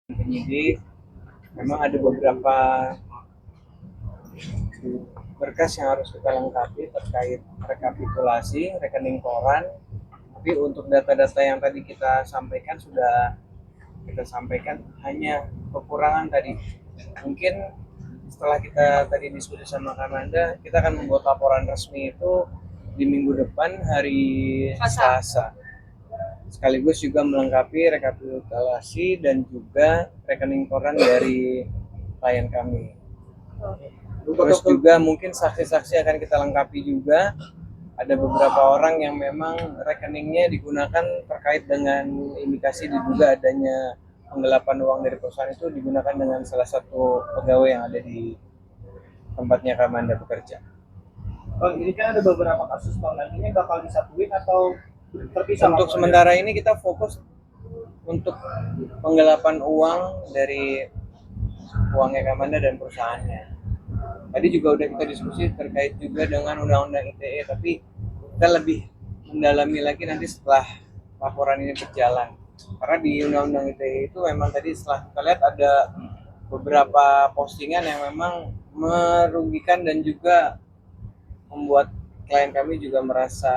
penyidik memang ada beberapa berkas yang harus kita lengkapi terkait rekapitulasi rekening koran. Tapi untuk data-data yang tadi kita sampaikan sudah kita sampaikan, hanya kekurangan tadi. Mungkin setelah kita tadi diskusi sama Kananda, kita akan membuat laporan resmi itu di minggu depan hari Selasa. Sekaligus juga melengkapi rekapitulasi dan juga rekening koran dari klien kami. Terus juga mungkin saksi-saksi akan kita lengkapi juga. Ada beberapa orang yang memang rekeningnya digunakan terkait dengan indikasi diduga adanya penggelapan uang dari perusahaan itu digunakan dengan salah satu pegawai yang ada di tempatnya Kamanda bekerja. Bang, ini kan ada beberapa kasus bang, nantinya bakal disatuin atau terpisah? Untuk sementara ini kita fokus untuk penggelapan uang dari uangnya Kamanda dan perusahaannya. Tadi juga udah kita diskusi terkait juga dengan undang-undang ITE, tapi kita lebih mendalami lagi nanti setelah laporan ini berjalan. Karena di undang-undang ITE itu memang tadi setelah kita lihat ada beberapa postingan yang memang merugikan dan juga membuat klien kami juga merasa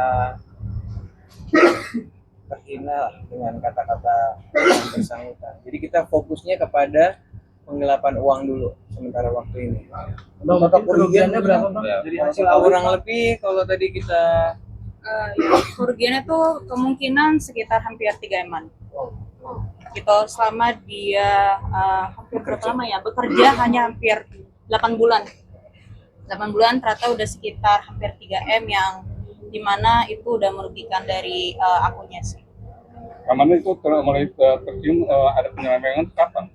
terhina dengan kata-kata yang bersangkutan. Jadi kita fokusnya kepada penggelapan uang dulu sementara waktu ini. Total kerugiannya berapa bang? Jadi kurang lebih kalau tadi kita kerugiannya tuh kemungkinan sekitar hampir 3 M-an. Gitu, selama dia hampir berapa lama ya bekerja, hanya hampir 8 bulan. 8 bulan ternyata udah sekitar hampir 3 M yang dimana itu udah merugikan dari akunnya sih. Kamanda itu mulai tercium ada penyelewengan kapan?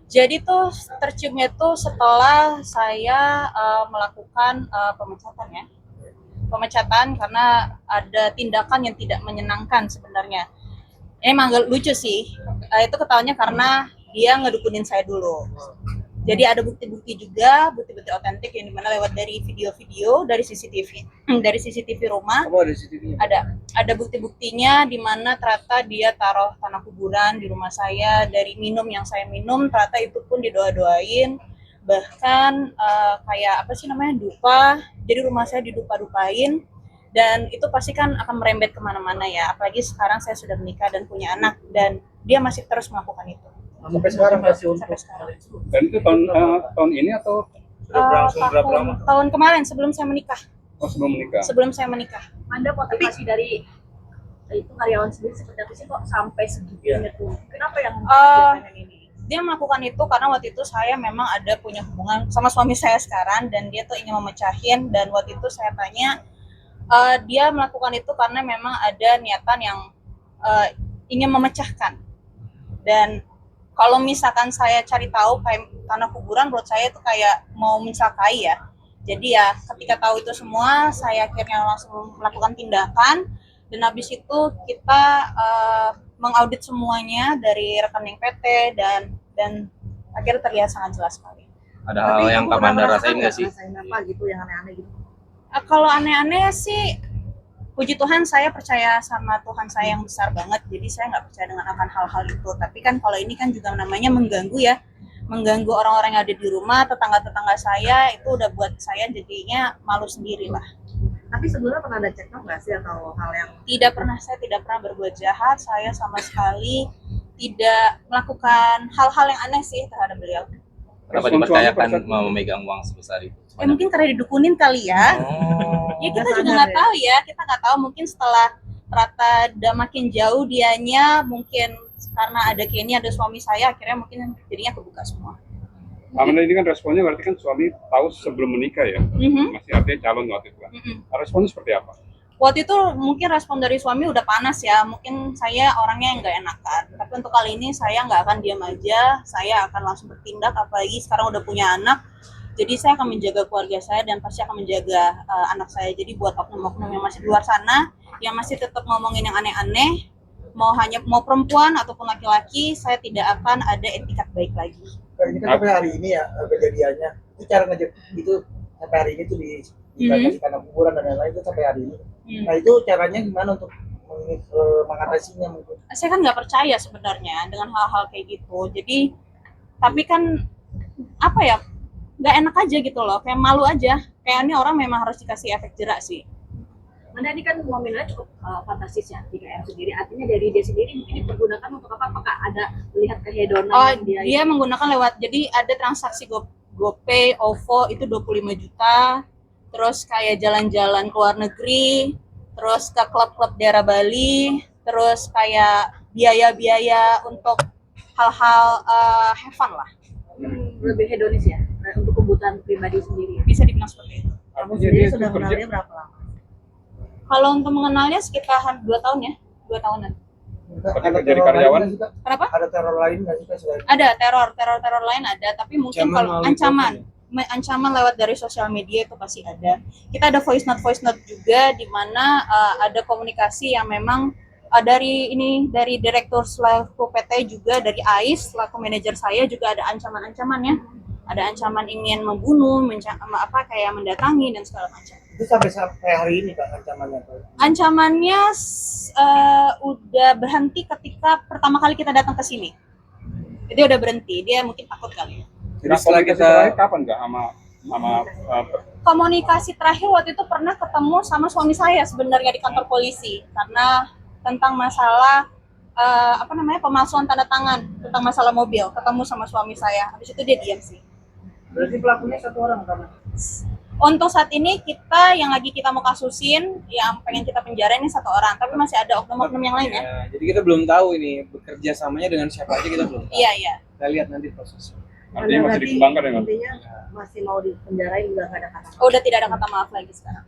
Jadi tuh terciumnya tuh setelah saya melakukan pemecatan ya. Pemecatan karena ada tindakan yang tidak menyenangkan sebenarnya. Emang gak lucu sih. Itu ketahuannya karena dia ngedukunin saya dulu. Jadi ada bukti-bukti juga, bukti-bukti otentik yang dimana lewat dari video-video, dari CCTV, dari CCTV rumah. ada CCTV? Ada bukti-buktinya di mana ternyata dia taruh tanah kuburan di rumah saya, dari minum yang saya minum ternyata itu pun didoa-doain, bahkan kayak apa sih namanya, dupa. Jadi rumah saya didupa-dupain, dan itu pasti kan akan merembet kemana-mana ya, apalagi sekarang saya sudah menikah dan punya anak, dan dia masih terus melakukan itu. Sampai sekarang masih Sampai sekarang. Dan itu tahun ini atau sudah berlangsung berapa lama? Tahun kemarin sebelum saya menikah. sebelum menikah? Sebelum saya menikah. Anda motivasi dari itu karyawan sendiri seperti apa sih kok sampai segitunya tuh? Kenapa yang ini? Dia melakukan itu karena waktu itu saya memang ada punya hubungan sama suami saya sekarang, dan dia tuh ingin memecahin, dan waktu itu saya tanya, dia melakukan itu karena memang ada niatan yang ingin memecahkan. Dan kalau misalkan saya cari tahu kayak tanah kuburan, menurut saya itu kayak mau mencelakai ya. Jadi ya ketika tahu itu semua, saya akhirnya langsung melakukan tindakan, dan habis itu kita mengaudit semuanya dari rekening PT, dan akhirnya terlihat sangat jelas sekali. Ada hal yang Kamanda rasain nggak sih? Rasain apa gitu yang aneh-aneh gitu? Kalau aneh-aneh sih, puji Tuhan saya percaya sama Tuhan saya yang besar banget, jadi saya nggak percaya dengan akan hal-hal itu. Tapi kan kalau ini kan juga namanya mengganggu ya, mengganggu orang-orang yang ada di rumah, tetangga-tetangga saya, itu udah buat saya jadinya malu sendiri lah. Tapi sebelumnya pernah ada cek nggak sih atau hal yang Saya tidak pernah berbuat jahat, saya sama sekali tidak melakukan hal-hal yang aneh sih terhadap beliau. Kenapa dipercayakan memegang uang sebesar itu? Mungkin karena didukunin kali ya. Ya kita juga nggak tahu ya, kita nggak tahu, mungkin setelah rata udah makin jauh dianya, mungkin karena ada Kenny, ada suami saya, akhirnya mungkin jadinya kebuka semua. Kamanda ini kan responnya berarti kan suami tahu sebelum menikah ya? Masih artinya calon waktu itu kan? Responnya seperti apa? Waktu itu mungkin respon dari suami udah panas ya, mungkin saya orangnya yang nggak enakan. Tapi untuk kali ini saya nggak akan diam aja, saya akan langsung bertindak, apalagi sekarang udah punya anak. Jadi saya akan menjaga keluarga saya dan pasti akan menjaga anak saya. Jadi buat oknum-oknum yang masih di luar sana, yang masih tetap ngomongin yang aneh-aneh, mau perempuan ataupun laki-laki, saya tidak akan ada etikat baik lagi. Ini kan sampai hari ini ya kejadiannya. Itu cara ngejek itu sampai hari ini tuh dikasih tanah kuburan dan lain-lain itu sampai hari ini. Nah itu caranya gimana untuk mengatasinya mungkin? Saya kan nggak percaya sebenarnya dengan hal-hal kayak gitu. Jadi Tapi kan apa ya, nggak enak aja gitu loh, kayak malu aja. Kayak ini orang memang harus dikasih efek jerak sih. Anda ini kan nominalnya cukup fantastis ya, 3M sendiri. Artinya dari dia sendiri mungkin dipergunakan untuk apa? Apakah ada melihat kehedonan Oh, yang dia menggunakan lewat, jadi ada transaksi GoPay, OVO itu 25 juta, terus kayak jalan-jalan ke luar negeri, terus ke klub-klub daerah Bali, terus kayak biaya-biaya untuk hal-hal have fun lah, lebih hedonis ya, untuk kebutuhan pribadi sendiri. bisa dibilang seperti itu. Kamu Artinya sendiri dia sudah itu kerja kenalnya berapa lama? Kalau untuk mengenalnya sekitar 2 tahun ya, 2 tahunan. Ketika jadi karyawan? lain nggak sih, Kak? Kenapa? Ada teror lain nggak sih, Kak, selain Ada teror lain ada, tapi mungkin Ancaman kalau melalui ancaman lewat dari sosial media itu pasti ada. Kita ada voice note juga di mana ada komunikasi yang memang dari direktur selaku PT juga, dari AIS selaku manajer saya juga ada ancaman-ancamannya. Ada ancaman ingin membunuh, kayak mendatangi dan segala macam. itu sampai hari ini, Kak, ancamannya tuh? Ancamannya udah berhenti ketika pertama kali kita datang ke sini. Dia udah berhenti, dia mungkin takut kali. Jadi setelah komunikasi kita terakhir kapan nggak sama Komunikasi terakhir waktu itu pernah ketemu sama suami saya sebenarnya di kantor polisi karena tentang masalah pemalsuan tanda tangan, tentang masalah mobil. Ketemu sama suami saya, habis itu dia diam sih. Berarti pelakunya satu orang, Kak? Untuk saat ini yang lagi kita mau kasusin, yang pengen kita penjara ini 1 orang, tapi masih ada oknum-oknum yang lain ya. Ya, jadi kita belum tahu ini bekerja samanya dengan siapa aja, kita belum tahu. Iya. Kita lihat nanti prosesnya. artinya masih dikembangkan ya nggak? Intinya masih mau dipenjarain, udah nggak ada kata. Udah tidak ada kata maaf lagi sekarang.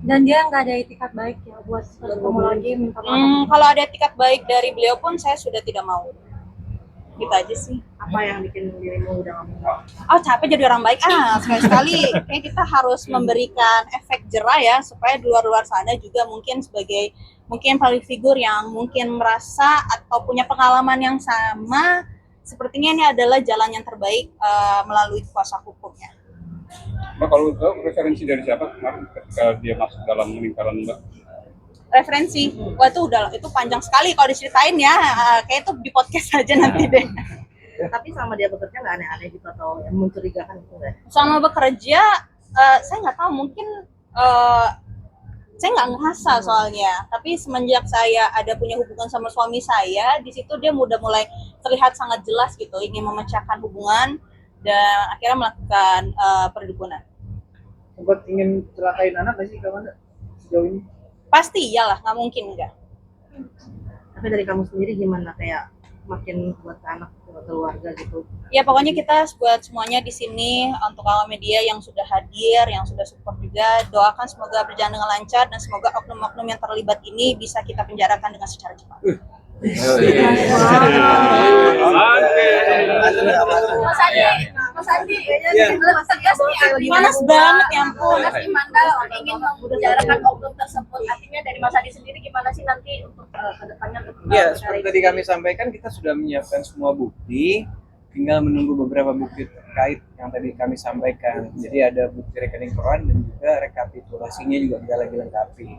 Dan dia nggak ada etikat baik ya buat ketemu lagi minta maaf. Kalau ada etikat baik dari beliau pun saya sudah tidak mau. Gitu aja sih. Apa yang bikin dirimu udah nggak mau? Oh, capek jadi orang baik. Sekali-sekali kayak kita harus memberikan efek jerah ya, supaya di luar sana juga mungkin public figure yang mungkin merasa atau punya pengalaman yang sama, sepertinya ini adalah jalan yang terbaik melalui kuasa hukumnya. Mbak, kalau tahu referensi dari siapa kemarin ketika dia masuk dalam lingkaran Mbak? Referensi, wah itu panjang sekali kalau diceritain ya, kayak itu di podcast aja nanti deh. Tapi sama dia bekerja nggak aneh-aneh gitu atau yang mencurigakan itu nggak? Selama bekerja, saya nggak tahu, mungkin saya nggak ngerasa soalnya. Tapi semenjak saya ada punya hubungan sama suami saya, di situ dia udah mulai terlihat sangat jelas gitu, ingin memecahkan hubungan dan akhirnya melakukan perdukunan. Sempat ingin celakain anak nggak sih, Kak Wanda, sejauh ini? Pasti iyalah, nggak mungkin enggak. Tapi dari kamu sendiri gimana, kayak makin buat anak, buat keluarga gitu? Ya pokoknya kita buat semuanya di sini, untuk awam media yang sudah hadir, yang sudah support juga, doakan semoga berjalan dengan lancar dan semoga oknum-oknum yang terlibat ini bisa kita penjarakan dengan secara cepat. Mas Andi, Iya. tegas nih, Panas banget ya ampun. Mas Imanda ingin memenjarakan oknum tersebut. Artinya dari Mas Andi sendiri gimana sih nanti untuk kedepannya? Ya, seperti tadi kami sampaikan, kita sudah menyiapkan semua bukti, tinggal menunggu beberapa bukti terkait yang tadi kami sampaikan. Jadi ada bukti rekening koran dan juga rekapitulasinya juga kita lagi lengkapi.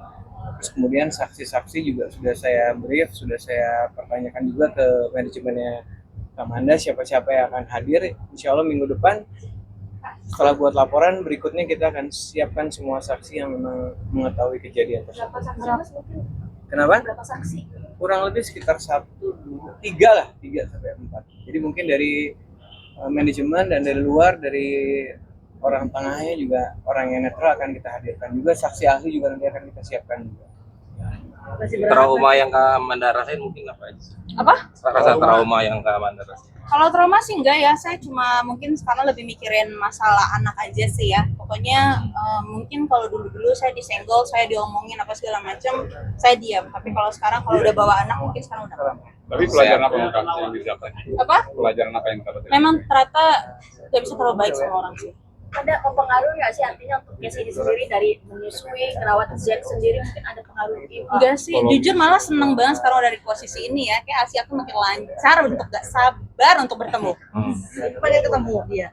Terus kemudian saksi-saksi juga sudah saya brief, sudah saya pertanyakan juga ke manajemennya Kamanda siapa-siapa yang akan hadir. Insya Allah minggu depan setelah buat laporan berikutnya kita akan siapkan semua saksi yang memang mengetahui kejadian tersebut. Berapa saksi Mas mungkin? Kenapa? Berapa saksi? Kurang lebih sekitar 1, 2, 3 sampai 4. Jadi mungkin dari manajemen dan dari luar, dari orang tengahnya juga orang yang netral akan kita hadirkan juga, saksi ahli juga nanti akan kita siapkan juga. Trauma yang Kak Amanda rasain mungkin apa aja? Apa? Rasa trauma yang Kak Amanda rasain. Kalau trauma sih enggak ya, saya cuma mungkin sekarang lebih mikirin masalah anak aja sih ya. Pokoknya mungkin kalau dulu-dulu saya disenggol, saya diomongin apa segala macam, saya diam. Tapi kalau sekarang kalau udah bawa anak mungkin sekarang udah enggak. Tapi pelajaran apa yang didapat? Apa? Pelajaran apa yang didapat? Memang ternyata gak bisa terlalu baik sama orang sih. Ada pengaruh nggak sih artinya untuk case ini sendiri dari menyusui, merawat Zack sendiri mungkin ada pengaruh gitu? Enggak sih, jujur malah seneng banget sekarang udah di posisi ini ya. Kayak Asia tuh makin lancar untuk gak sabar untuk bertemu. Pada ketemu dia.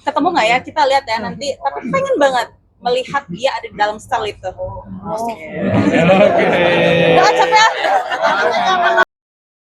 Ketemu nggak ya? Kita lihat ya nanti. Tapi pengen banget melihat dia ada di dalam sel itu. Oke. Udah capek ya?